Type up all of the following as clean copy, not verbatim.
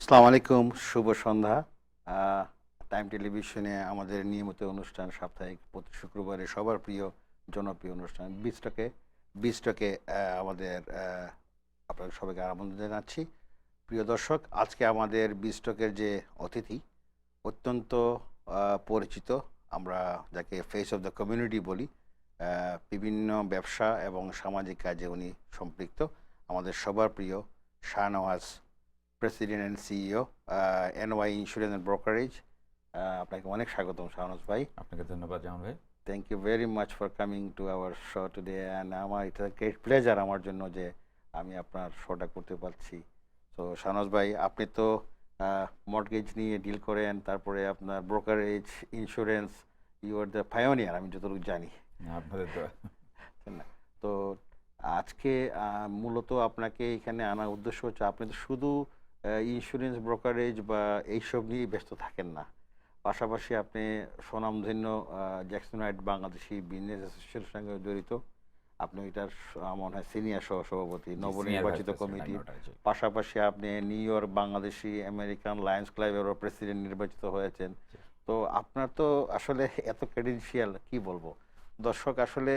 আসসালামু আলাইকুম, শুভ সন্ধ্যা। টাইম টেলিভিশনে আমাদের নিয়মিত অনুষ্ঠান সাপ্তাহিক প্রতি শুক্রবারে সবার প্রিয় জনপ্রিয় অনুষ্ঠান বিস্টকে আমাদের আপনাদের সবাইকে আমন্ত্রণ জানাচ্ছি। প্রিয় দর্শক, আজকে আমাদের বিস্টকের যে অতিথি অত্যন্ত পরিচিত, আমরা যাকে ফেস অফ দ্য কমিউনিটি বলি। বিভিন্ন ব্যবসা এবং সামাজিক কাজে উনি সম্পৃক্ত। আমাদের সবার প্রিয় Shahnawaz, president and CEO NY insurance and brokerage. আপনাকে অনেক স্বাগতম শাহনওয়াজ ভাই। আপনাকে ধন্যবাদ জামান ভাই। Thank you very much for coming to our show today, and আমার এটা গ্রেট প্লেজার আমার জন্য যে আমি আপনার শোটা করতে পারছি। তো শাহনওয়াজ ভাই, আপনি তো মর্টগেজ নিয়ে ডিল করেন, তারপরে আপনার brokerage, insurance, you are the pioneer আমি যতটুকু জানি। আপনাদের তো তাই না? তো আজকে মূলত আপনাকে এখানে আনার উদ্দেশ্য হচ্ছে, আপনি তো শুধু ইন্স্যুরেন্স ব্রোকারেজ বা এইসব নিয়েই ব্যস্ত থাকেন না। পাশাপাশি আপনি স্বনামধন্য জ্যাকসন হাইট বাংলাদেশি বিজনেস অ্যাসোসিয়েশনের সঙ্গে জড়িত। আপনি এটার মনে হয় সিনিয়র সহসভাপতি, নবনির্বাচিত কমিটির। পাশাপাশি আপনি New York Bangladeshi American Lions ক্লাবেরও প্রেসিডেন্ট নির্বাচিত হয়েছেন। তো আপনার তো আসলে এত ক্রেডেনশিয়াল, কি বলবো। দর্শক আসলে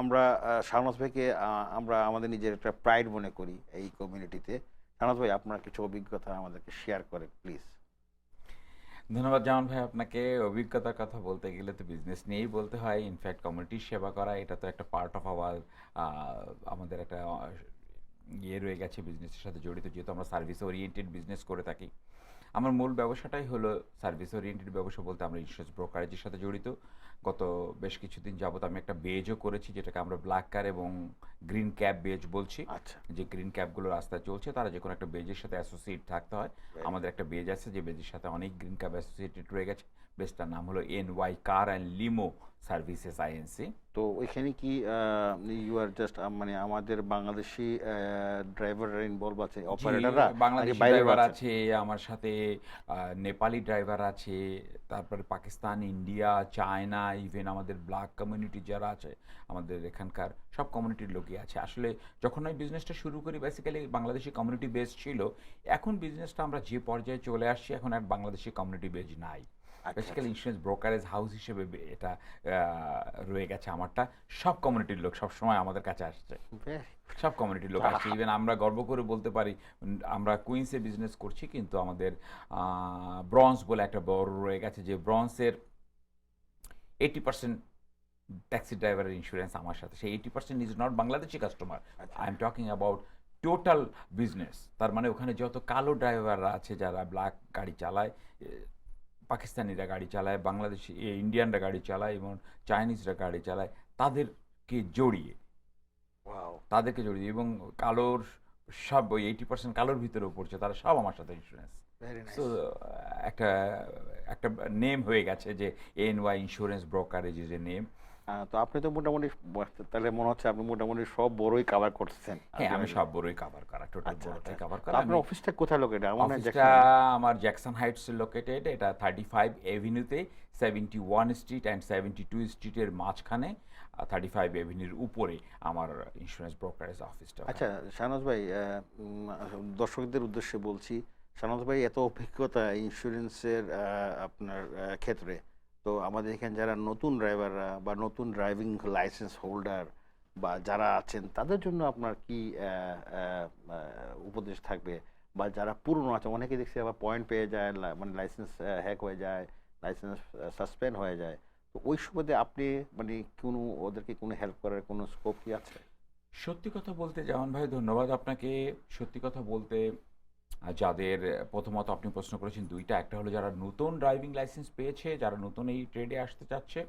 আমরা শাহনওয়াজ ভাইকে আমরা আমাদের নিজের একটা প্রাইড মনে করি এই কমিউনিটিতে। শাহনওয়াজ ভাই, আপনার কিছু অভিজ্ঞতা আমাদেরকে শেয়ার করেন প্লিজ। ধন্যবাদ জামান ভাই আপনাকে। অভিজ্ঞতার কথা বলতে গেলে তো বিজনেস নিয়েই বলতে হয়। ইনফ্যাক্ট কমিউনিটির সেবা করা এটা তো একটা পার্ট অফ আওয়ার, আমাদের একটা ইয়ে রয়ে গেছে বিজনেসের সাথে জড়িত, যেহেতু আমরা সার্ভিস ওরিয়েন্টেড বিজনেস করে থাকি। আমার মূল ব্যবসাটাই হলো সার্ভিস ওরিয়েন্টেড ব্যবসা, বলতে আমরা ইন্স্যুরেন্স ব্রোকারেজের সাথে জড়িত। গত বেশ কিছুদিন যাবত আমি একটা বেজও করেছি, যেটাকে আমরা ব্ল্যাক কার এবং গ্রিন ক্যাব বেজ বলছি। আচ্ছা, যে গ্রিন ক্যাবগুলো রাস্তায় চলছে, তারা যে কোনো একটা বেজের সাথে অ্যাসোসিয়েট থাকতে হয়। very আমাদের একটা বেজ আছে যে বেজের সাথে অনেক গ্রিন ক্যাব অ্যাসোসিয়েটেড রয়ে গেছে। বেজটার নাম হলো NY car and limo services INC. তো ওইখানে কি ইউ আর জাস্ট মানে আমাদের বাংলাদেশি ড্রাইভাররা ইনভলভ আছে, জি, অপারেটররা নাকি বাংলাদেশি বাইরেও ড্রাইভার আছে? আছে আমার সাথে, নেপালি ড্রাইভার আছে, তারপরে পাকিস্তান, ইন্ডিয়া, চায়না, ইভেন আমাদের ব্ল্যাক কমিউনিটি যারা আছে আমাদের এখানকার সব কমিউনিটির লোকই আছে। আসলে যখন আমি বিজনেসটা শুরু করি বেসিক্যালি বাংলাদেশি কমিউনিটি বেস ছিল। এখন বিজনেসটা আমরা যে পর্যায়ে চলে আসছি, এখন আর বাংলাদেশি কমিউনিটি বেস নাই। আচ্ছা, বেসিক্যালি আচ্ছা। ইন্স্যুরেন্স ব্রোকারেজ হাউস হিসেবে এটা রয়ে গেছে আমারটা। সব কমিউনিটির লোক সবসময় আমাদের কাছে আসছে, Very সব কমিউনিটির লোক আসছে। ইভেন আমরা গর্ব করে বলতে পারি আমরা কুইন্সে বিজনেস করছি, কিন্তু আমাদের ব্রঞ্জ বলে একটা বড় রয়ে গেছে, যে ব্রঞ্জের 80% ট্যাক্সি ড্রাইভারের ইন্স্যুরেন্স আমার সাথে। সেই 80% ইজ নট বাংলাদেশি কাস্টমার, আচ্ছা, I am talking about total business. তার মানে ওখানে যত কালো ড্রাইভাররা আছে যারা ব্ল্যাক গাড়ি চালায়, পাকিস্তানিরা গাড়ি চালায়, বাংলাদেশি ইন্ডিয়ানরা গাড়ি চালায় এবং চাইনিজরা গাড়ি চালায়, তাদেরকে জড়িয়ে ওয়াও, তাদেরকে জড়িয়ে এবং কালোর সব ওই 80% কালোর ভিতরেও পড়ছে, তারা সব আমার সাথে ইন্স্যুরেন্স। Very so nice. একটা একটা নেম হয়ে গেছে যে NY insurance brokerage is a name. তো আপনি তো মোটামুটি তাহলে মনে হচ্ছে আপনি মোটামুটি সব বড়ই কাভার করছেন হ্যাঁ, আমি আলটিমেটলি। সব বড়ই কাভার করা, টোটাল আচ্ছা, আচ্ছা। বড়টাই কাভার তো করা। আপনার আমি অফিসটা কোথায় লোকেটেড? আমার না অফিসটা জ্যাকসন। আমার জ্যাকসন হাইটস লোকেটেড। এটা 35 এভিনিউতে, 71 স্ট্রিট অ্যান্ড 72 স্ট্রিটের মাঝখানে, 35 এভিনিউর উপরে আমার ইন্স্যুরেন্স ব্রোকারেজ অফিসটা আচ্ছা ওখানে। শাহনওয়াজ ভাই, দর্শকদের উদ্দেশ্যে বলছি, শাহনওয়াজ ভাই এত অভিজ্ঞতা ইন্স্যুরেন্সের আপনার ক্ষেত্রে। তো আমাদের এখানে যারা নতুন ড্রাইভাররা বা নতুন ড্রাইভিং লাইসেন্স হোল্ডার বা যারা আছেন, তাদের জন্য আপনার কি উপদেশ থাকবে? বা যারা পুরনো আছে, অনেকে দেখছি আবার পয়েন্ট পেয়ে যায়, মানে লাইসেন্স হ্যাক হয়ে যায়, লাইসেন্স সাসপেন্ড হয়ে যায়। তো ওই সুবাদে আপনি মানে কোনো ওদেরকে কোনো হেল্প করার কোনো স্কোপ কি আছে? সত্যি কথা বলতে জামান ভাই, ধন্যবাদ আপনাকে। সত্যি কথা বলতে, যাদের প্রথমত আপনি প্রশ্ন করেছেন দুইটা, একটা হলো যারা নতুন ড্রাইভিং লাইসেন্স পেয়েছে, যারা নতুন এই ট্রেডে আসতে চাচ্ছে,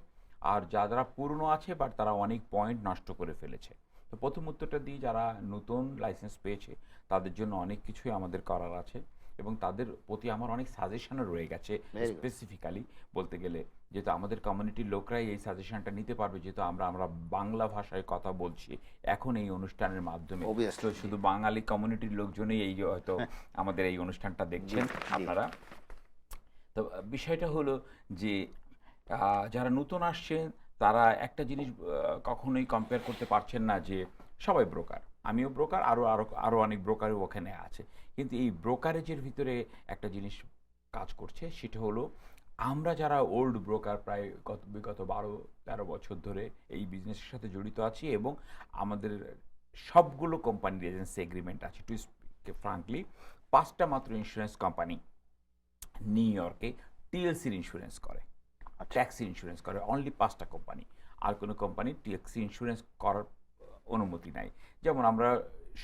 আর যারা পুরনো আছে বাট তারা অনেক পয়েন্ট নষ্ট করে ফেলেছে। তো প্রথম উত্তরটা দিই, যারা নতুন লাইসেন্স পেয়েছে তাদের জন্য অনেক কিছুই আমাদের করার আছে, এবং তাদের প্রতি আমার অনেক সাজেশনও রয়ে গেছে। Very good. স্পেসিফিক্যালি বলতে গেলে, যেহেতু আমাদের কমিউনিটির লোকরাই এই সাজেশনটা নিতে পারবে, যেহেতু আমরা আমরা বাংলা ভাষায় কথা বলছি এখন এই অনুষ্ঠানের মাধ্যমে। তো অবভিয়াসলি, জি। শুধু বাঙালি কমিউনিটির লোকজনই এই যে হয়তো আমাদের এই অনুষ্ঠানটা জি, দেখছেন জি। আপনারা। তো বিষয়টা হলো যে যারা নতুন আসছেন তারা একটা জিনিস কখনোই কম্পেয়ার করতে পারছেন না যে সবাই ব্রোকার। আমিও ব্রোকার, আরও আরও আরও অনেক ব্রোকারও ওখানে আছে। কিন্তু এই ব্রোকারেজের ভিতরে একটা জিনিস কাজ করছে, সেটা হলো আমরা যারা ওল্ড ব্রোকার, প্রায় বিগত 12-13 বছর ধরে এই বিজনেসের সাথে জড়িত আছি, এবং আমাদের সবগুলো কোম্পানির এজেন্সি এগ্রিমেন্ট আছে। টু স্পিক ফ্রাঙ্কলি, 5টা মাত্র ইন্স্যুরেন্স কোম্পানি নিউ ইয়র্কে টিএলসির ইন্স্যুরেন্স করে, আচ্ছা। ট্যাক্সি ইন্স্যুরেন্স করে, অনলি 5টা কোম্পানি। আর কোনো কোম্পানি ট্যাক্সি ইন্স্যুরেন্স করার অনুমতি নাই। যেমন আমরা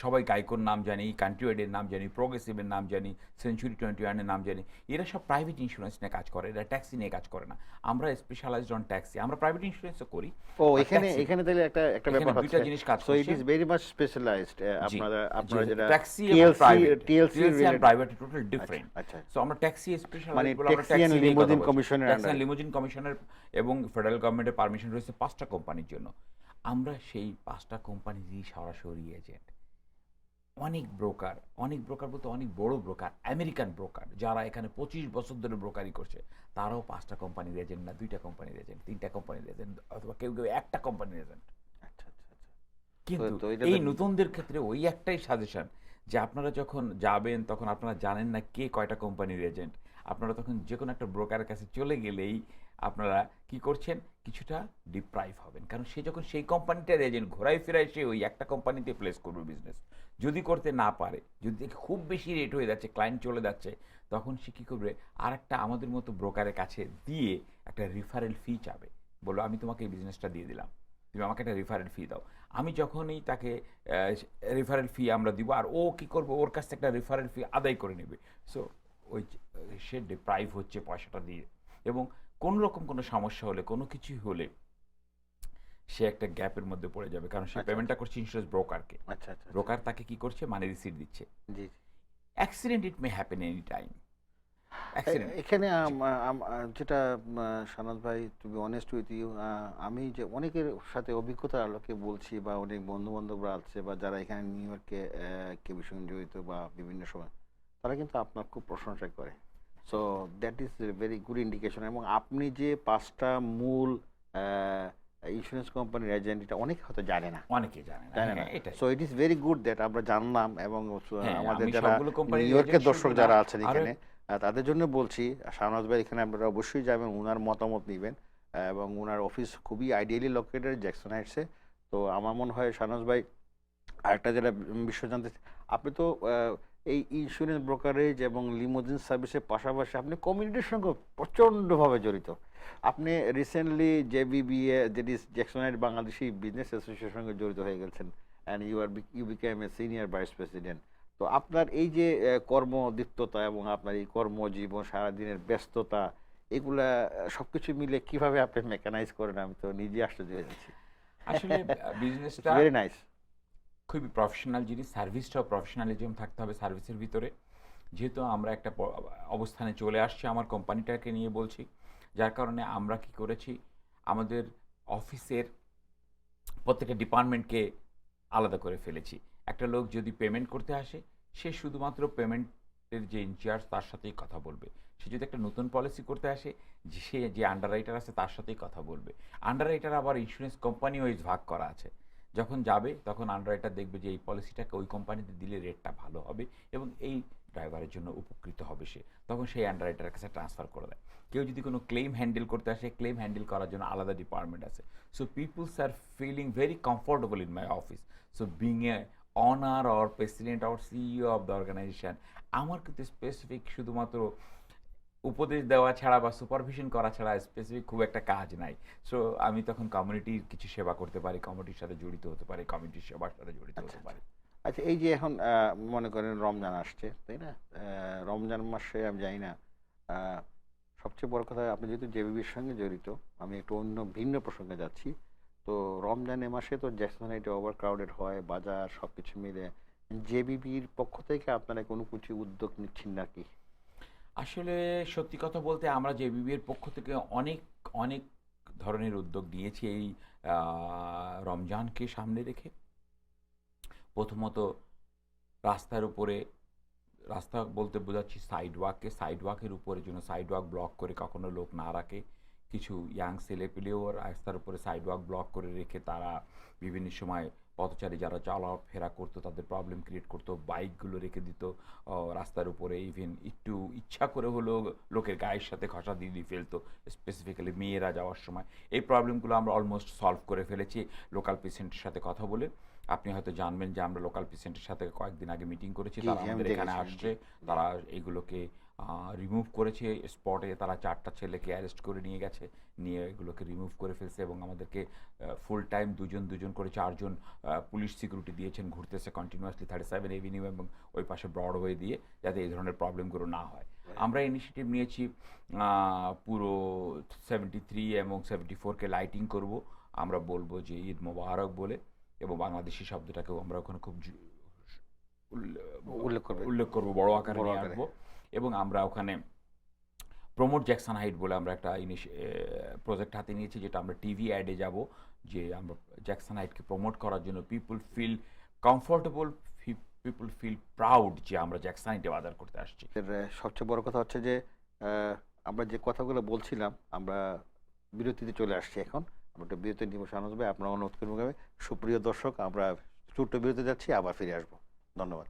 সবাই গাইকোর নাম জানি, কান্ট্রিওয়েডের নাম জানি, প্রোগ্রেসিভের নাম জানি, সেঞ্চুরি 21-এর নাম জানি। এরা সব প্রাইভেট ইন্স্যুরেন্স নিয়ে কাজ করে, এরা ট্যাক্সি নিয়ে কাজ করে না। আমরা স্পেশালাইজড অন ট্যাক্সি, আমরা প্রাইভেট ইন্স্যুরেন্সও করি। ও, আর এখানে ট্যাক্সি, এখানে তাহলে একটা একটা এখানে ব্যাপার দুইটা হচ্ছে। জিনিস কাজ সো ইট করছে। Is very much specialised. জি, আপনারা যেটা ট্যাক্সি এবং TLC private, TLC TLC and related. Private total different. আচ্ছা। সো আমরা ট্যাক্সি মানে স্পেশালাইজড বলে আমরা ট্যাক্সি এন্ড ট্যাক্সি নিয়ে কথা লিমোজিন বলছি। কমিশনের ট্যাক্সি আন্ডারে। অ্যান্ড লিমোজিন কমিশনের এবং ফেডারেল গভর্নমেন্টের পারমিশন রয়েছে 5টা কোম্পানির জন্য। আমরা সেই 5টা কোম্পানিরই সরাসরি এজেন্ট। অনেক ব্রোকার, অনেক ব্রোকার বলতে অনেক বড় ব্রোকার, আমেরিকান ব্রোকার যারা এখানে 25 বছর ধরে ব্রোকারি করছে, তারাও 5টা কোম্পানির এজেন্ট না, 2টা কোম্পানির এজেন্ট, 3টা কোম্পানির এজেন্ট, অথবা কেউ কেউ একটা কোম্পানির এজেন্ট। আচ্ছা আচ্ছা আচ্ছা। কিন্তু তো এটা এই তো নতুনদের ক্ষেত্রে ওই একটাই সাজেশন, যে আপনারা যখন যাবেন তখন আপনারা জানেন না কে কয়টা কোম্পানির এজেন্ট। আপনারা তখন যে কোনো একটা ব্রোকারের কাছে চলে গেলেই আপনারা কি করছেন, কিছুটা ডিপ্রাইভ হবেন, কারণ সে যখন সেই কোম্পানিটার এজেন্ট ঘোরায় ফেরায় সে ওই একটা কোম্পানিতে প্লেস করবে বিজনেস। যদি করতে না পারে, যদি দেখে খুব বেশি রেট হয়ে যাচ্ছে, ক্লায়েন্ট চলে যাচ্ছে, তখন সে কী করবে, আর একটা আমাদের মতো ব্রোকারের কাছে দিয়ে একটা রিফারেল ফি চাবে, বললো আমি তোমাকে এই বিজনেসটা দিয়ে দিলাম, তুমি আমাকে একটা রিফারেল ফি দাও। আমি যখনই তাকে রেফারেল ফি আমরা দিব, আর ও কি করবে, ওর কাছ থেকে একটা রেফারেল ফি আদায় করে নেবে। সো ওই সে ডিপ্রাইভ হচ্ছে পয়সাটা দিয়ে, এবং কোনো রকম কোনো সমস্যা হলে, কোনো কিছুই হলে সে একটা গ্যাপের মধ্যে পড়ে যাবে, কারণ সে আচ্ছা পেমেন্টটা করছে ইন্স্যুরেন্স ব্রোকারকে। আচ্ছা আচ্ছা। ব্রোকার তাকে কি করছে, মানে রিসিট দিচ্ছে। জি। Accident it may happen any time. Accident. এখানে যেটা সানাত ভাই, to be honest with you, আমি যে অনেকের সাথে অভিজ্ঞতার আলোকে বলছি, বা অনেক বন্ধু বান্ধবরা আছে বা যারা এখানে নিউ ইয়র্কে কেবির সঙ্গে জড়িত বা বিভিন্ন সময়, তারা কিন্তু আপনার খুব প্রশংসা করে। So that is very good indication. এবং আপনি যে 5টা মূল ইন্স্যুরেন্স কোম্পানির এজেন্ট, এটা অনেকে হয়তো জানে না, অনেকে জানে না, জানে না। হ্যাঁ এটাই। So it is very good that আমরা জানলাম। এবং হ্যাঁ, আমাদের আমি যারা সবগুলো কোম্পানির নিউ ইয়র্কের এজেন্ট দর্শক শুধু না, যারা আছেন আরো এখানে, তাদের জন্য বলছি, শাহনাজ ভাই এখানে আপনারা অবশ্যই যাবেন, ওনার মতামত নেবেন। এবং ওনার অফিস খুবই আইডিয়ালি লোকেটেড জ্যাকসন হাইটসে। তো আমার মনে হয় শাহনাজ ভাই, আরেকটা যেটা বিষয় জানতে আপনি তো এই ইন্স্যুরেন্স ব্রোকারেজ এবং লিমোজিন সার্ভিসের পাশাপাশি আপনি কমিউনিটির সঙ্গে প্রচণ্ডভাবে জড়িত। আপনি recently JBBA, that is Jackson Heights Bangladeshi business অ্যাসোসিয়েশনের সঙ্গে জড়িত হয়ে গেছেন, and you became a senior vice president. তো আপনার এই যে কর্মদীপ্ততা এবং আপনার এই কর্মজীবন, সারাদিনের ব্যস্ততা, এগুলা সব কিছু মিলে কিভাবে আপনি মেকানাইজ করেন, আমি তো নিজে আশ্চর্য হয়ে যাচ্ছি। আসলে বিজনেসটা ভেরি নাইস। খুবই প্রফেশনাল জিনিস, সার্ভিসটাও প্রফেশনালিজম থাকতে হবে সার্ভিসের ভিতরে। যেহেতু আমরা একটা অবস্থানে চলে আসছি, আমার কোম্পানিটাকে নিয়ে বলছি, যার কারণে আমরা কি করেছি, আমাদের অফিসের প্রত্যেকটা ডিপার্টমেন্টকে আলাদা করে ফেলেছি। একটা লোক যদি পেমেন্ট করতে আসে, সে শুধুমাত্র পেমেন্টের যে ইনচার্জ তার সাথেই কথা বলবে। সে যদি একটা নতুন পলিসি করতে আসে, সে যে আন্ডাররাইটার আছে তার সাথেই কথা বলবে। আন্ডাররাইটার আবার ইন্স্যুরেন্স কোম্পানি ওয়াইজ ভাগ করা আছে। যখন যাবে তখন আন্ডাররাইটার দেখবে যে এই পলিসিটাকে ওই কোম্পানিতে দিলে রেটটা ভালো হবে এবং এই ড্রাইভারের জন্য উপকৃত হবে সে, তখন সেই আন্ডাররাইটারের কাছে ট্রান্সফার করে দেয়। কেউ যদি কোনো ক্লেম হ্যান্ডেল করতে আসে, ক্লেম হ্যান্ডেল করার জন্য আলাদা ডিপার্টমেন্ট আছে। So peoples are feeling very comfortable in my office. So being a honour or president or CEO of the organisation, আমার কিন্তু স্পেসিফিক শুধুমাত্র উপদেশ দেওয়া ছাড়া বা সুপারভিশন করা ছাড়া স্পেসিফিক খুব একটা কাজ নাই। সো আমি তখন কমিউনিটির কিছু সেবা করতে পারি, কমিউনিটির সাথে জড়িত হতে পারি, কমিউনিটির সেবার সাথে জড়িত হতে পারি। আচ্ছা, এই যে এখন মনে করেন রমজান আসছে, তাই না? রমজান মাসে আমি জানি না, আহ, সবচেয়ে বড় কথা, আপনি যেহেতু জেবিবির সঙ্গে জড়িত, আমি একটু অন্য ভিন্ন প্রসঙ্গে যাচ্ছি। তো রমজানের মাসে তো জ্যাকসন হাইটে ওভার ক্রাউডেড হয়, বাজার সব কিছু মিলে জেবিবির পক্ষ থেকে আপনারা কোনো কিছু উদ্যোগ নিচ্ছেন নাকি? আসলে সত্যি কথা বলতে আমরা জেবিবির পক্ষ থেকে অনেক অনেক ধরনের উদ্যোগ নিয়েছি এই রমজানকে সামনে রেখে। প্রথমত রাস্তার উপরে, রাস্তা বলতে বোঝাচ্ছি সাইড ওয়াকের উপরে যেন সাইড ওয়াক ব্লক করে কখনো লোক না রাখে। কিছু ইয়াং ছেলেপেলেও রাস্তার উপরে সাইড ওয়াক ব্লক করে রেখে তারা বিভিন্ন সময় পথচারী যারা চলাফেরা করতো তাদের প্রবলেম ক্রিয়েট করতো, বাইকগুলো রেখে দিত রাস্তার উপরে, ইভেন একটু ইচ্ছা করে হলেও লোকের গায়ের সাথে ঘষা দিয়ে দিয়ে ফেলতো, স্পেসিফিক্যালি মেয়েরা যাওয়ার সময়। এই প্রবলেমগুলো আমরা অলমোস্ট সলভ করে ফেলেছি লোকাল পেশেন্টের সাথে কথা বলে। আপনি হয়তো জানবেন যে আমরা লোকাল পেশেন্টের সাথে কয়েকদিন আগে মিটিং করেছি, জি তারা জি আমি আমাদের এখানে দেখেছি আসছে, জি তারা এইগুলোকে রিমুভ করেছে স্পটে, তারা 4টা ছেলেকে অ্যারেস্ট করে নিয়ে গেছে, নিয়ে এগুলোকে রিমুভ করে ফেলছে এবং আমাদেরকে ফুল টাইম দুজন দুজন করে 4জন পুলিশ সিকিউরিটি দিয়েছেন, ঘুরতেছে কন্টিনিউয়াসলি 37 এভিনিউ এবং ওই পাশে ব্রডওয়ে দিয়ে, যাতে এই ধরনের প্রবলেমগুলো না হয়। আমরা ইনিশিয়েটিভ নিয়েছি পুরো 73 এবং 74কে লাইটিং করব, আমরা বলবো যে ঈদ মোবারক বলে, এবং বাংলাদেশি শব্দটাকেও আমরা ওখানে খুব উল্লেখ করবে উল্লেখ করব, বড় আকারে বড় নিয়ে আকারে। আসবো। এবং আমরা ওখানে প্রমোট জ্যাকসন হাইট বলে আমরা একটা প্রজেক্ট হাতে নিয়েছি, যেটা আমরা টিভি অ্যাডে যাব, যে আমরা জ্যাকসন হাইটকে প্রমোট করার জন্য people feel comfortable, people feel proud যে আমরা জ্যাকসন হাইটে বাজার করতে আসছি। এর সবচেয়ে বড় কথা হচ্ছে যে আমরা যে কথাগুলো বলছিলাম, আমরা বিরতিতে চলে আসছি এখন। আমরা একটা বিরতি নিব শাহনাজ ভাই, আপনারা অনুরোধ করবো। সুপ্রিয় দর্শক, আমরা ছোট্ট বিরতি যাচ্ছি, আবার ফিরে আসবো। ধন্যবাদ।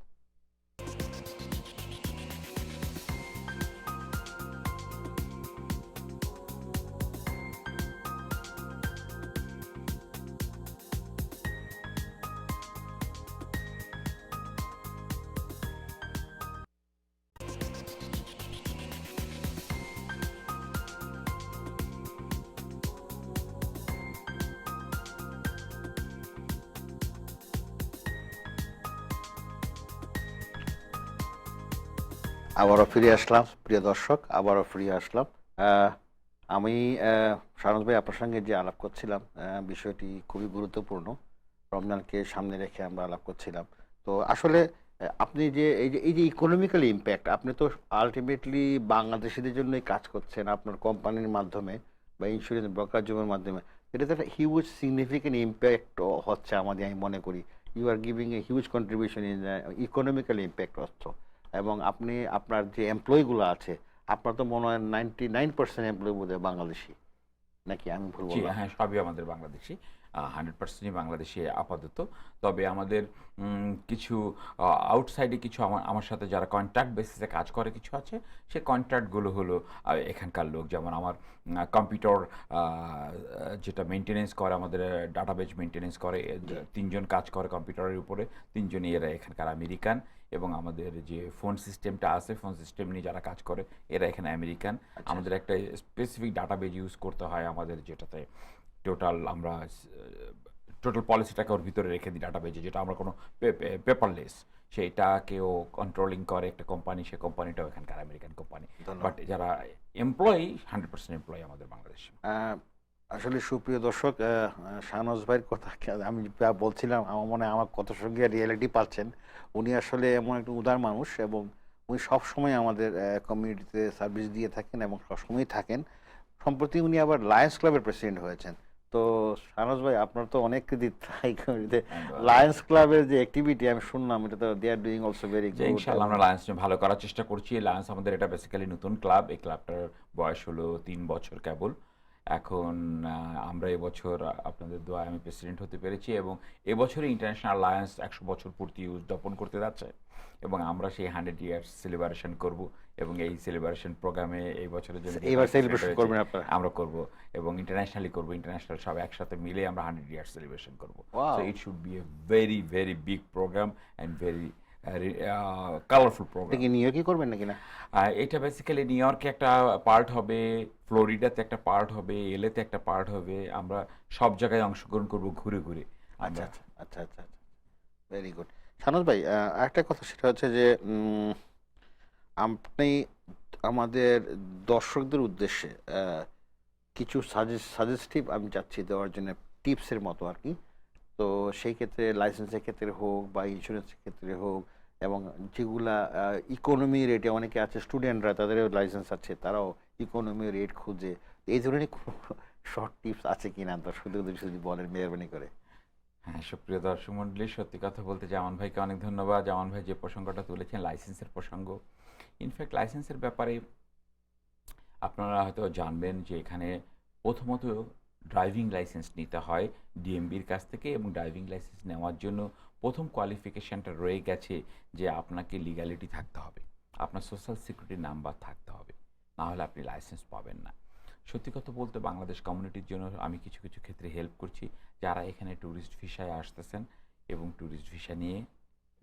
আবারও ফিরে আসলাম প্রিয় দর্শক, আবারও ফিরে আসলাম। আহ, আমি শাহনাজ ভাই আপনার সঙ্গে যে আলাপ করছিলাম, বিষয়টি খুবই গুরুত্বপূর্ণ। রমজানকে সামনে রেখে আমরা আলাপ করছিলাম। তো আসলে আপনি যে এই যে ইকোনমিক্যাল ইম্প্যাক্ট, আপনি তো আলটিমেটলি বাংলাদেশিদের জন্যই কাজ করছেন আপনার কোম্পানির মাধ্যমে বা ইন্স্যুরেন্স ব্রোকারেজের মাধ্যমে। এটা তো একটা হিউজ সিগনিফিকেন্ট ইম্প্যাক্ট হচ্ছে আমাদের, আমি মনে করি। You are giving a huge contribution in economical impact হচ্ছে। এবং আপনি আপনার যে এমপ্লয়িগুলো আছে, আপনার তো মনে হয় 99% এমপ্লয়ি বোধ হয় বাংলাদেশি, নাকি আমি ভুল জি বললাম? হ্যাঁ, সবই আমাদের বাংলাদেশি, 100%ই বাংলাদেশি আপাতত। তবে আমাদের কিছু আউটসাইডে কিছু আমার আমার সাথে যারা কন্ট্রাক্ট বেসিসে কাজ করে কিছু আছে, সে কন্ট্রাক্টগুলো হলো এখানকার লোক। যেমন আমার কম্পিউটার যেটা মেনটেনেন্স করে, আমাদের ডাটাবেজ মেনটেনেন্স করে, জি 3জন কাজ করে কম্পিউটারের উপরে, 3জনই এরা এখানকার আমেরিকান। এবং আমাদের যে ফোন সিস্টেমটা আছে, ফোন সিস্টেম নিয়ে যারা কাজ করে, এরা এখানে আমেরিকান। আচ্ছা আমাদের আচ্ছা একটা স্পেসিফিক ডাটাবেজ ইউজ করতে হয় আমাদের, যেটাতে টোটাল আমরা টোটাল পলিসিটাকে ওর ভিতরে রেখে দিই ডাটাবেজে, যেটা আমরা কোনো পেপারলেস, সেইটাকেও কন্ট্রোলিং করে একটা কোম্পানি, সে কোম্পানিটাও এখানকার আমেরিকান কোম্পানি। বাট ধন্যবাদ। যারা এমপ্লয়ি, 100% এমপ্লয়ি আমাদের বাংলাদেশে। আহ, আসলে সুপ্রিয় দর্শক, শাহনাজ ভাইয়ের কথা আমি যা বলছিলাম, আমার মনে হয় আমার কথার সঙ্গে রিয়েলিটি পাচ্ছেন। উনি আসলে এমন একটা উদার মানুষ, এবং উনি সবসময় আমাদের কমিউনিটিতে সার্ভিস দিয়ে থাকেন এবং সবসময়ই থাকেন। সম্প্রতি উনি আবার লায়ন্স ক্লাবের প্রেসিডেন্ট হয়েছেন। তো শাহনাজ ভাই, আপনার তো অনেক কৃতিত্ব এই কমিউনিটিতে। লায়ন্স ক্লাবের যে অ্যাক্টিভিটি আমি শুনলাম, এটা তো দে আর ডুইং অলসো ভেরি যে গুড। ইনশাল্লাহ আমরা লায়ন্স নিয়ে ভালো করার চেষ্টা করছি। লায়ন্স আমাদের এটা বেসিক্যালি নতুন ক্লাব, এই ক্লাবটার বয়স হলো 3 বছর কেবল। এখন আমরা এবছর আপনাদের দোয়ায় আমি প্রেসিডেন্ট হতে পেরেছি, এবং এবছরই ইন্টারন্যাশনাল লায়ন্স 100 বছর পূর্তি উদযাপন করতে যাচ্ছে, এবং আমরা সেই 100 ইয়ার্স সেলিব্রেশন করব। এবং এই সেলিব্রেশন প্রোগ্রামে এই বছরের জন্য এইবার সেলিব্রেশন করবেন আপনারা? আমরা করব, এবং ইন্টারন্যাশনালি করব, ইন্টারন্যাশনাল সব একসাথে মিলে আমরা 100 ইয়ার্স সেলিব্রেশন করব। So wow, it should be a very very big programme and very colourful এটা প্রোগ্রাম। কি নিউ ইয়র্কই করবেন নাকি না? এটা বেসিক্যালি নিউ ইয়র্কে একটা পার্ট হবে, ফ্লোরিডাতে একটা পার্ট হবে, এলেতে একটা পার্ট হবে। আমরা সব জায়গায় অংশগ্রহণ করব ঘুরে ঘুরে আচ্ছা আমরা। আচ্ছা আচ্ছা আচ্ছা আচ্ছা, ভেরি গুড। শাহনাজ ভাই, আরেকটা কথা, সেটা হচ্ছে যে আপনি আমাদের দর্শকদের উদ্দেশ্যে কিছু সাজেস্টিভ আমি চাচ্ছি দেওয়ার জন্য, টিপসের মতো আর কি। তো সেই ক্ষেত্রে লাইসেন্সের ক্ষেত্রে হোক বা ইন্স্যুরেন্সের ক্ষেত্রে হোক, এবং যেগুলা ইকোনমি রেটে, অনেকে আছে স্টুডেন্টরা, তাদেরও লাইসেন্স আছে, তারাও ইকোনমি রেট খুঁজে, এই ধরনের কোনো শর্ট টিপস আছে কিনা দর্শকদের উদ্দেশ্যে যদি বলেন, মেহরবানি করে। হ্যাঁ, সুপ্রিয় দর্শক মণ্ডলী, সত্যি কথা বলতে জামান ভাইকে অনেক ধন্যবাদ। জামান ভাই যে প্রসঙ্গটা তুলেছেন, লাইসেন্সের প্রসঙ্গ, ইনফ্যাক্ট লাইসেন্সের ব্যাপারে আপনারা হয়তো জানবেন যে এখানে প্রথমত ড্রাইভিং লাইসেন্স নিতে হয় ডিএমবির কাছ থেকে, এবং ড্রাইভিং লাইসেন্স নেওয়ার জন্য প্রথম কোয়ালিফিকেশনটা রয়ে গেছে যে আপনাকে লিগ্যালিটি থাকতে হবে, আপনার সোশ্যাল সিকিউরিটি নাম্বার থাকতে হবে, না হলে আপনি লাইসেন্স পাবেন না। সত্যি কথা বলতে বাংলাদেশ কমিউনিটির জন্য আমি কিছু কিছু ক্ষেত্রে হেল্প করছি, যারা এখানে ট্যুরিস্ট ভিসায় আসতেছেন এবং ট্যুরিস্ট ভিসা নিয়ে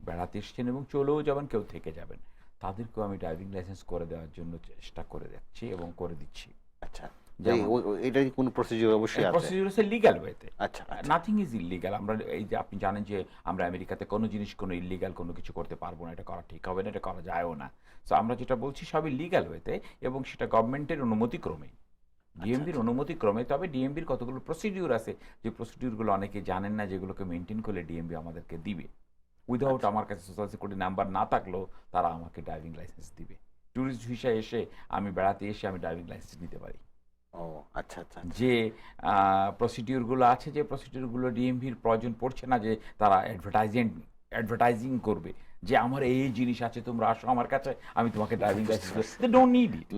বেড়াতে এসছেন এবং চলেও যাবেন, কেউ থেকে যাবেন, তাদেরকেও আমি ড্রাইভিং লাইসেন্স করে দেওয়ার জন্য চেষ্টা করে যাচ্ছি এবং করে দিচ্ছি। আচ্ছা, যেমন এটা কি কোনো প্রসিডিউর অবশ্যই আছে? প্রসিডিউর হচ্ছে লিগ্যাল ওয়েতে, আচ্ছা আচ্ছা নাথিং ইজ ইললিগাল। আমরা এই যে আপনি জানেন যে আমরা আমেরিকাতে কোনো জিনিস কোনো ইললিগাল কোনো কিছু করতে পারবো না, এটা করা ঠিক হবে না, এটা করা যায়ও না। সো আমরা যেটা বলছি সবই লিগ্যাল ওয়েতে, এবং সেটা গভর্নমেন্টের অনুমতিক্রমে, ডিএমবির আচ্ছা অনুমতিক্রমে। তবে ডিএমবির কতগুলো প্রসিডিউর আছে যে প্রসিডিউরগুলো অনেকে জানেন না, যেগুলোকে মেনটেন করলে ডিএমবি আমাদেরকে দিবে। উইদাউট আচ্ছা আমার কাছে সোশ্যাল সিকিউরিটি নাম্বার না থাকলেও তারা আমাকে ড্রাইভিং লাইসেন্স দিবে। ট্যুরিস্ট ভিসা এসে আমি বেড়াতে এসে আমি ড্রাইভিং লাইসেন্স নিতে পারি। ও আচ্ছা আচ্ছা আচ্ছা যে প্রসিডিউরগুলো আছে, যে প্রসিডিউরগুলো ডিএমভির প্রয়োজন পড়ছে না যে তারা অ্যাডভার্টাইজিং করবে যে আমার এই জিনিস আছে, তোমরা আসো আমার কাছে, আমি তোমাকে driving licence, they don't need it.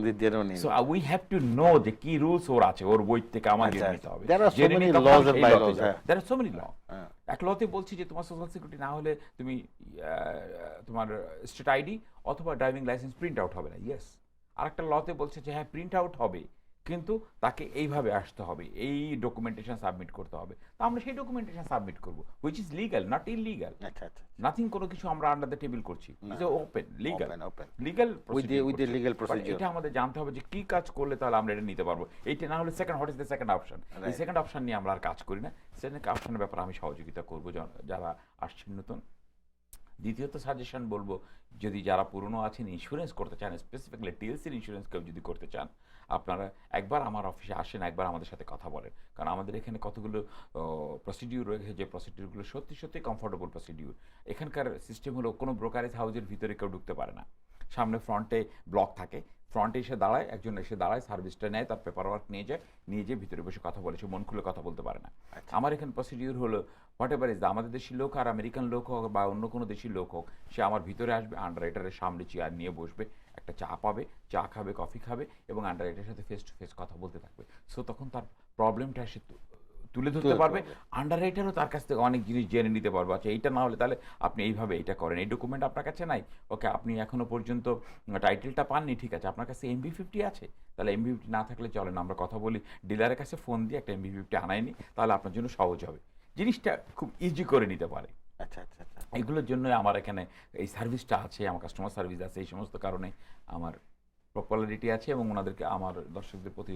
So we have to know যে কি রুলস ওর আছে, ওর বই থেকে আমার আচ্ছা, জেনে নিতে হবে। there are so জেনে many নিয়ে তখন laws আমি and সেই লতে bylaws, যাব। হ্যাঁ। There are so many law। হ্যাঁ এক লতে বলছি যে তোমার সোশ্যাল সিকিউরিটি না হলে তুমি তোমার স্টেট আইডি অথবা ড্রাইভিং লাইসেন্স প্রিন্ট আউট হবে না, ইয়েস। আরেকটা লতে বলছে যে হ্যাঁ প্রিন্ট আউট হবে, কিন্তু তাকে এইভাবে আসতে হবে, এই ডকুমেন্টেশন সাবমিট করতে হবে। তো আমরা সেই ডকুমেন্টেশন সাবমিট করবো, which is legal, not illegal. আচ্ছা আচ্ছা নাথিং কোনো কিছু আমরা আন্ডার দ্য টেবিল করছি, is open legal, open open legal with the legal procedure. এটা আমাদের জানতে হবে যে কি কাজ করলে তাহলে আমরা এটা নিতে পারবো। এইটা না হলে second, what is the second option? এই Right. সেকেন্ড অপশন নিয়ে আমরা আর কাজ করি না। সেকেন্ড অপশনের ব্যাপারে আমি সহযোগিতা করবো যারা আসছেন নতুন। দ্বিতীয়ত সাজেশন বলবো, যদি যারা পুরনো আছেন ইন্স্যুরেন্স করতে চান, স্পেসিফিক্যালি টিএলসির ইন্স্যুরেন্স কেউ যদি করতে চান, আপনারা একবার আমার অফিসে আসেন, একবার আমাদের সাথে কথা বলেন। কারণ আমাদের এখানে কতগুলো প্রসিডিউর রয়েছে, যে প্রসিডিউরগুলো সত্যি সত্যি কমফোর্টেবল প্রসিডিউর। এখানকার সিস্টেম হলো কোনো ব্রোকারেজ হাউসের ভিতরে কেউ ঢুকতে পারে না। সামনে ফ্রন্টে ব্লক থাকে, ফ্রন্টে এসে দাঁড়ায়, একজন এসে দাঁড়ায়, সার্ভিসটা নেয়, তার পেপার ওয়ার্ক নিয়ে যায়, নিয়ে যেয়ে ভিতরে বসে কথা বলে, সে মন খুলে কথা বলতে পারে না। আচ্ছা আমার এখানে প্রসিডিউর হলো হোয়াট এভার ইজ, আমাদের দেশি লোক আর আমেরিকান লোক হোক বা অন্য কোনো দেশি লোক হোক, সে আমার ভিতরে আসবে, আন্ডার রাইটারের সামনে চেয়ার নিয়ে বসবে, একটা চা পাবে, চা খাবে, কফি খাবে, এবং আন্ডার রাইটারের সাথে ফেস টু ফেস কথা বলতে থাকবে। সো তখন তার প্রবলেমটা সে তুলে ধরতে পারবে, আন্ডার রাইটারও তার কাছ থেকে অনেক জিনিস জেনে নিতে পারবে। আচ্ছা এইটা না হলে তাহলে আপনি এইভাবে এইটা করেন, এই ডকুমেন্ট আপনার কাছে নাই, ওকে আপনি এখনো পর্যন্ত টাইটেলটা পাননি, ঠিক আছে আপনার কাছে MB50 আছে, তাহলে MB50 না থাকলে চলেন আমরা কথা বলি, ডিলারের কাছে ফোন দিয়ে একটা MB50 আনায়নি, তাহলে আপনার জন্য সহজ হবে, জিনিসটা খুব ইজি করে নিতে পারে। আচ্ছা আচ্ছা আচ্ছা এগুলোর জন্য আমার এখানে এই সার্ভিসটা আছে, আমার কাস্টমার সার্ভিস আছে, এই সমস্ত কারণে আমার পপুলারিটি আছে, এবং ওনাদেরকে আমার দর্শকদের প্রতি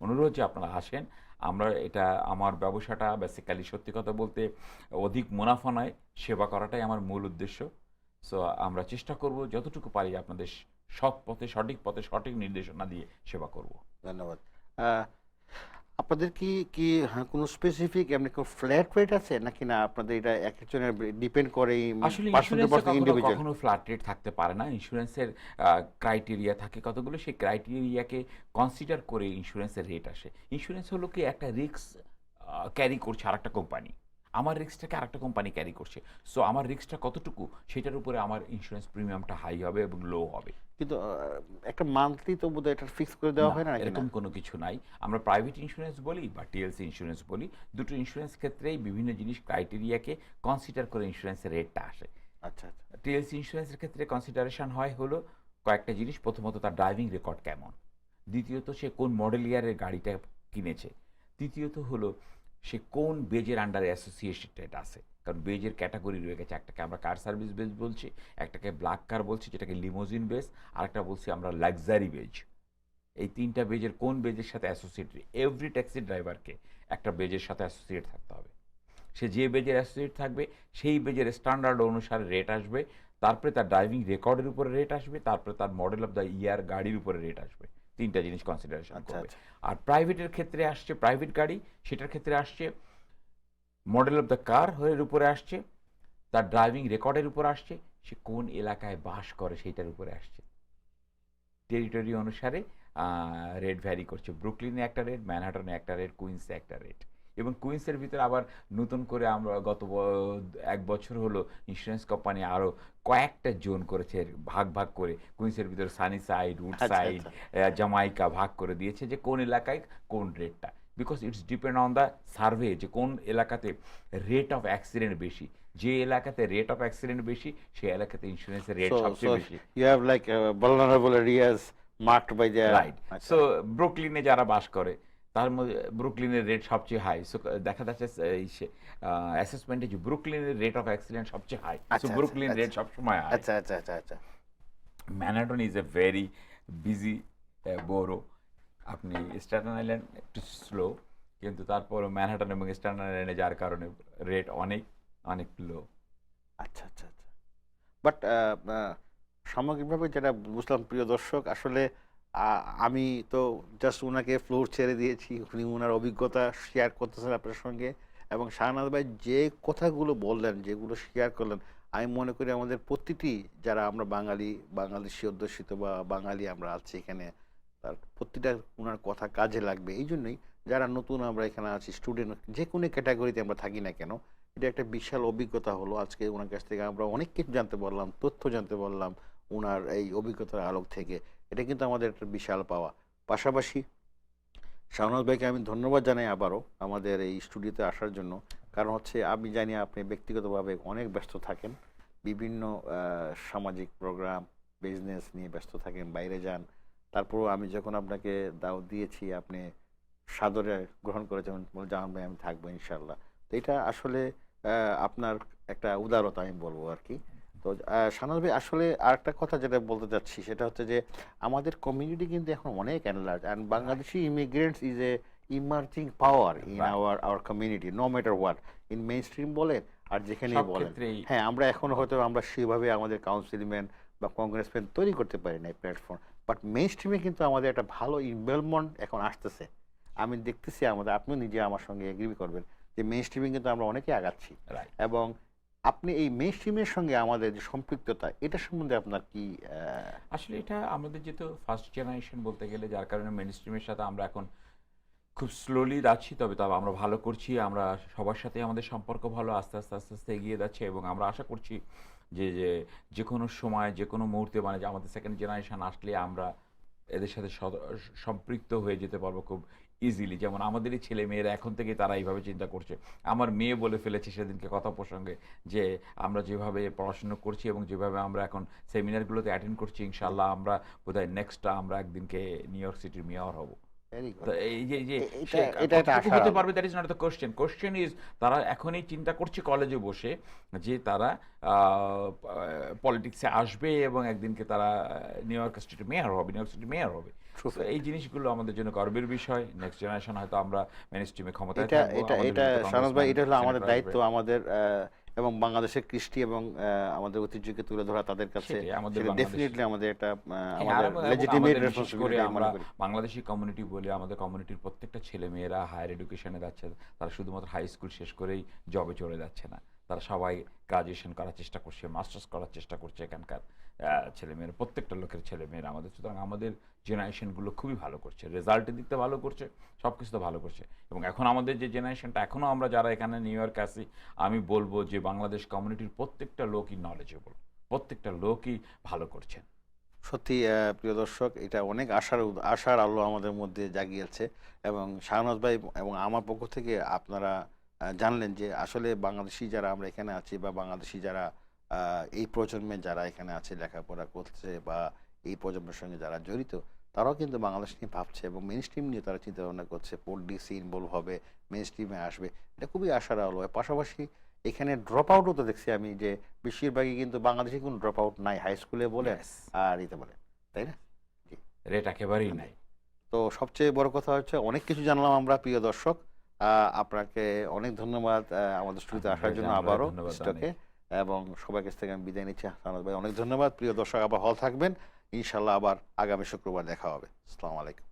অনুরোধ যে আপনারা আসেন। আমরা এটা আমার ব্যবসাটা বেসিক্যালি সত্যি কথা বলতে অধিক মুনাফা নয়, সেবা করাটাই আমার মূল উদ্দেশ্য। সো আমরা চেষ্টা করব যতটুকু পারি আপনাদের সৎ পথে, সঠিক পথে, সঠিক নির্দেশনা দিয়ে সেবা করব। ধন্যবাদ। আপনাদের কি কি হ্যাঁ কোনো স্পেসিফিক এমনি কোনো ফ্ল্যাট রেট আছে নাকি না আপনাদের এটা এক একজনের ডিপেন্ড করে আসলে পার্সন টু পার্সন ইন্ডিভিজুয়াল? কখনো ফ্ল্যাট রেট থাকতে পারে না। ইন্স্যুরেন্সের ক্রাইটেরিয়া থাকে কতগুলো, সেই ক্রাইটেরিয়াকে কনসিডার করে ইন্স্যুরেন্সের রেট আসে। ইন্স্যুরেন্স হলো কি একটা রিস্ক ক্যারি করছে আরেকটা কোম্পানি, আমার রিস্কটাকে আরেকটা কোম্পানি ক্যারি করছে। সো আমার রিস্কটা কতটুকু সেটার উপরে আমার ইন্স্যুরেন্স প্রিমিয়ামটা হাই হবে এবং লো হবে। কিন্তু একটা মান্থলি তো বোধহয় এটা ফিক্স করে দেওয়া না, হয় না নাকি? এরকম কোনো কিছু নাই। আমরা প্রাইভেট ইন্স্যুরেন্স বলি বা টিএলসি ইন্স্যুরেন্স বলি, দুটো ইন্স্যুরেন্স ক্ষেত্রেই বিভিন্ন জিনিস ক্রাইটেরিয়াকে কনসিডার করে ইন্স্যুরেন্সের রেটটা আসে। আচ্ছা আচ্ছা টিএলসি ইন্স্যুরেন্সের ক্ষেত্রে কনসিডারেশন হয় হলো কয়েকটা জিনিস। প্রথমত তার ড্রাইভিং রেকর্ড কেমন, দ্বিতীয়ত সে কোন মডেল ইয়ারের গাড়িটা কিনেছে, তৃতীয়ত হলো সে কোন বেজের আন্ডারে অ্যাসোসিয়েটেড আছে। কারণ বেজের ক্যাটাগরি রয়ে গেছে, একটাকে আমরা কার সার্ভিস বেজ বলছি, একটাকে ব্ল্যাক কার বলছি যেটাকে লিমোজিন বেজ, আর একটা বলছি আমরা লাক্সারি বেজ। এই তিনটা বেজের কোন বেজের সাথে অ্যাসোসিয়েটেড, এভরি ট্যাক্সি ড্রাইভারকে একটা বেজের সাথে অ্যাসোসিয়েট থাকতে হবে। সে যে বেজের অ্যাসোসিয়েট থাকবে সেই বেজের স্ট্যান্ডার্ড অনুসারে রেট আসবে, তারপরে তার ড্রাইভিং রেকর্ডের উপরে রেট আসবে, তারপরে তার মডেল অফ দ্য ইয়ার গাড়ির উপরে রেট আসবে। তিনটা জিনিস কনসিডারেশন আচ্ছা করবে। আচ্ছা আর প্রাইভেটের ক্ষেত্রে আসছে প্রাইভেট গাড়ি, সেটার ক্ষেত্রে আসছে মডেল অফ দ্য কার এর উপরে আসছে, তার ড্রাইভিং রেকর্ডের উপর আসছে, সে কোন এলাকায় বাস করে সেইটার উপরে আসছে। টেরিটরি অনুসারে রেট ভ্যারি করছে। ব্রুকলিনে একটা রেট, ম্যানহাটনে একটা রেট, কুইন্সে একটা রেট। এবং কুইন্সের ভিতরে আবার নতুন করে আমরা গত 1 বছর হলো ইন্স্যুরেন্স কোম্পানি আরও কয়েকটা জোন করেছে, ভাগ ভাগ করে। কুইন্সের ভিতরে সানি সাইড, উড আচ্ছা সাইড, আচ্ছা জামাইকা ভাগ করে দিয়েছে যে কোন এলাকায় কোন রেটটা। Because it's depend on the survey যে কোন এলাকাতে রেট অফ অ্যাক্সিডেন্ট বেশি, যে এলাকাতে রেট অফ অ্যাক্সিডেন্ট বেশি সেই এলাকাতে ইন্স্যুরেন্সের রেট So, সবচেয়ে বেশি। you have like vulnerable areas marked by the right. So ব্রুকলিনে যারা বাস করে তার মধ্যে ব্রুকলিনের রেট সবচেয়ে হাই। সো দেখা যাচ্ছে এই অ্যাসেসমেন্টে যে ব্রুকলিনের রেট অফ অ্যাক্সিডেন্ট সবচেয়ে হাই। সো আচ্ছা, ব্রুকলিন আচ্ছা, রেট সবসময় হাই। আচ্ছা, আচ্ছা, আচ্ছা, আচ্ছা। Manhattan is a very busy বড়ো। আপনি স্ট্যাটেন আইল্যান্ড একটু স্লো, কিন্তু তারপর ম্যানহাটন এবং স্ট্যাটেন আইল্যান্ডে যার কারণে রেট অনেক অনেক লো। আচ্ছা, আচ্ছা, আচ্ছা। বাট সামগ্রিকভাবে যেটা বুঝলাম প্রিয় দর্শক, আসলে আমি তো জাস্ট ওনাকে ফ্লোর ছেড়ে দিয়েছি, উনি ওনার অভিজ্ঞতা শেয়ার করতেছেন আপনার সঙ্গে, এবং শাহনাজ ভাই যে কথাগুলো বললেন, যেগুলো শেয়ার করলেন, আমি মনে করি আমাদের প্রতিটি যারা আমরা বাংলাদেশি অধ্যুষিত বা বাঙালি আমরা আছি এখানে, তার প্রতিটা ওনার কথা কাজে লাগবে। এই জন্যই যারা নতুন আমরা এখানে আছি, স্টুডেন্ট, যে কোনো ক্যাটাগরিতে আমরা থাকি না কেন, এটা একটা বিশাল অভিজ্ঞতা হলো। আজকে ওনার কাছ থেকে আমরা অনেক কিছু জানতে পারলাম, তথ্য জানতে পারলাম ওনার এই অভিজ্ঞতার আলোক থেকে। এটা কিন্তু আমাদের একটা বিশাল পাওয়া। পাশাপাশি শাহনাজ ভাইকে আমি ধন্যবাদ জানাই আবারও আমাদের এই স্টুডিওতে আসার জন্য। কারণ হচ্ছে আমি জানি আপনি ব্যক্তিগতভাবে অনেক ব্যস্ত থাকেন, বিভিন্ন সামাজিক প্রোগ্রাম, বিজনেস নিয়ে ব্যস্ত থাকেন, বাইরে যান। তারপরও আমি যখন আপনাকে দাওয়াত দিয়েছি, আপনি সাদরে গ্রহণ করেছেন, বলে জাহান ভাই আমি থাকবো ইনশাল্লাহ। তো এটা আসলে আপনার একটা উদারতা আমি বলবো আর কি। তো শাহনাজ ভাই, আসলে আরেকটা কথা যেটা বলতে চাচ্ছি সেটা হচ্ছে যে আমাদের কমিউনিটি কিন্তু এখন অনেক enlarge, and Bangladeshi immigrants is a emerging power in Right. Our community, no matter what, in mainstream বলেন আর যেখানেই সব বলেন। ক্ষেত্রেই হ্যাঁ, আমরা এখন হয়তো আমরা সেভাবে আমাদের কাউন্সিলম্যান বা কংগ্রেসম্যান তৈরি করতে পারি না এই প্ল্যাটফর্ম, বাট মেইন স্ট্রিমে কিন্তু আমাদের একটা ভালো ইনভলভমেন্ট এখন আসতেছে। আমি দেখতেছি আমাদের, আপনি নিজে আমার সঙ্গে এগ্রি করবেন যে মেইন স্ট্রিমে কিন্তু আমরা অনেকে আগাচ্ছি। রাইট। এবং আপনি এই মেইন স্ট্রিমের সঙ্গে আমাদের যে সম্পৃক্ততা, এটা সম্বন্ধে আপনার কি আসলে এটা আমাদের যেহেতু ফার্স্ট জেনারেশন বলতে গেলে, যার কারণে মেইন স্ট্রিমের সাথে আমরা এখন খুব স্লোলি যাচ্ছি, তবে আমরা ভালো করছি। আমরা সবার সাথে আমাদের সম্পর্ক ভালো, আস্তে আস্তে আস্তে আস্তে এগিয়ে যাচ্ছে এবং আমরা আশা করছি যে যে যে কোনো সময় যে কোনো মুহূর্তে মানে যে আমাদের সেকেন্ড জেনারেশন আসলে আমরা এদের সাথে সম্পৃক্ত হয়ে যেতে পারবো খুব ইজিলি। যেমন আমাদেরই ছেলে মেয়েরা এখন থেকে তারা এইভাবে চিন্তা করছে। আমার মেয়ে বলে ফেলেছে সেদিনকে কথা প্রসঙ্গে যে আমরা যেভাবে পড়াশুনো করছি এবং যেভাবে আমরা এখন সেমিনারগুলোতে অ্যাটেন্ড করছি, ইনশাল্লাহ আমরা বোধহয় নেক্সট আমরা একদিনকে নিউ ইয়র্ক সিটির মেয়র হব। Very good? তো এই যে যে এটা সে এটা একটা কতটুকু আশা। হতে পারবে, that is not the question. Question is তারা এখনই চিন্তা করছে কলেজে বসে যে তারা পলিটিক্সে আসবে এবং একদিনকে তারা নিউ ইয়র্ক সিটির মেয়র হবে, নিউ ইয়র্ক সিটির মেয়র হবে। True. তো এই জিনিসগুলো আমাদের জন্য গর্বের বিষয়। নেক্সট জেনারেশন হয়তো আমরা মেইন স্ট্রিমে ক্ষমতায় এটা থাকবো, এটা আমাদের এটা বিরুদ্ধে শাহনাজ ভাই, কংগ্রেসম্যান, এটা হলো আমাদের সেনেটর দায়িত্ব, আসবে। আমাদের এবং বাংলাদেশের কৃষ্টি এবং আমাদের ঐতিহ্যকে তুলে ধরা তাদের কাছে, সেটাই আমাদের সেটা বাংলাদেশ। ডেফিনেটলি আমাদের একটা হ্যাঁ, আমাদের এবং লেজিটিমেট আমাদের বিশেষ করে রেসপন্সিবিলিটি আমি আমরা মনে করি। বাংলাদেশি কমিউনিটি বলে আমাদের কমিউনিটির প্রত্যেকটা ছেলে মেয়েরা হায়ার এডুকেশনে যাচ্ছে। তারা শুধুমাত্র হাই স্কুল শেষ করেই জবে চলে যাচ্ছে না, তারা সবাই গ্রাজুয়েশন করার চেষ্টা করছে, মাস্টার্স করার চেষ্টা করছে এখানকার ছেলেমেয়েরা, প্রত্যেকটা লোকের ছেলেমেয়েরা আমাদের। সুতরাং আমাদের জেনারেশনগুলো খুবই ভালো করছে, রেজাল্টের দিকতে ভালো করছে, সব কিছুতে ভালো করছে। এবং এখন আমাদের যে জেনারেশনটা, এখনও আমরা যারা এখানে নিউ ইয়র্কে আছি, আমি বলবো যে বাংলাদেশ কমিউনিটির প্রত্যেকটা লোকই নলেজেবল, প্রত্যেকটা লোকই ভালো করছেন। সত্যি প্রিয় দর্শক, এটা অনেক আশার আলো আমাদের মধ্যে জাগিয়েছে। এবং শাহনাজ ভাই এবং আমার পক্ষ থেকে আপনারা জানলেন যে আসলে বাংলাদেশি যারা আমরা এখানে আছি, বা বাংলাদেশি যারা এই প্রজন্মে যারা এখানে আছে, লেখাপড়া করছে বা এই প্রজন্মের সঙ্গে যারা জড়িত, তারাও কিন্তু বাংলাদেশ নিয়ে ভাবছে এবং মেইন স্ট্রিম নিয়ে তারা চিন্তা ভাবনা করছে, পলিটিক্সে ইনভলভ হবে, মেইন স্ট্রিমে আসবে। এটা খুবই আশার আলো। পাশাপাশি এখানে ড্রপ আউটও তো দেখছি আমি, যে বেশিরভাগই কিন্তু বাংলাদেশি কোনো ড্রপ আউট নাই, হাই স্কুলে বলে Yes. আর ইতে বলে, তাই না? জি। রেট একেবারেই নাই। তো সবচেয়ে বড় কথা হচ্ছে অনেক কিছু জানলাম আমরা, প্রিয় দর্শক। আপনাকে অনেক ধন্যবাদ আমাদের স্টুডিওতে আসার জন্য আপনাকে আবারও ধন্যবাদ স্টকে, এবং সবার কাছ থেকে আমি বিদায় নিচ্ছি। সানাদ ভাই অনেক ধন্যবাদ। প্রিয় দর্শক, আবার হল থাকবেন, ইনশাল্লাহ আবার আগামী শুক্রবার দেখা হবে। আসসালামু আলাইকুম।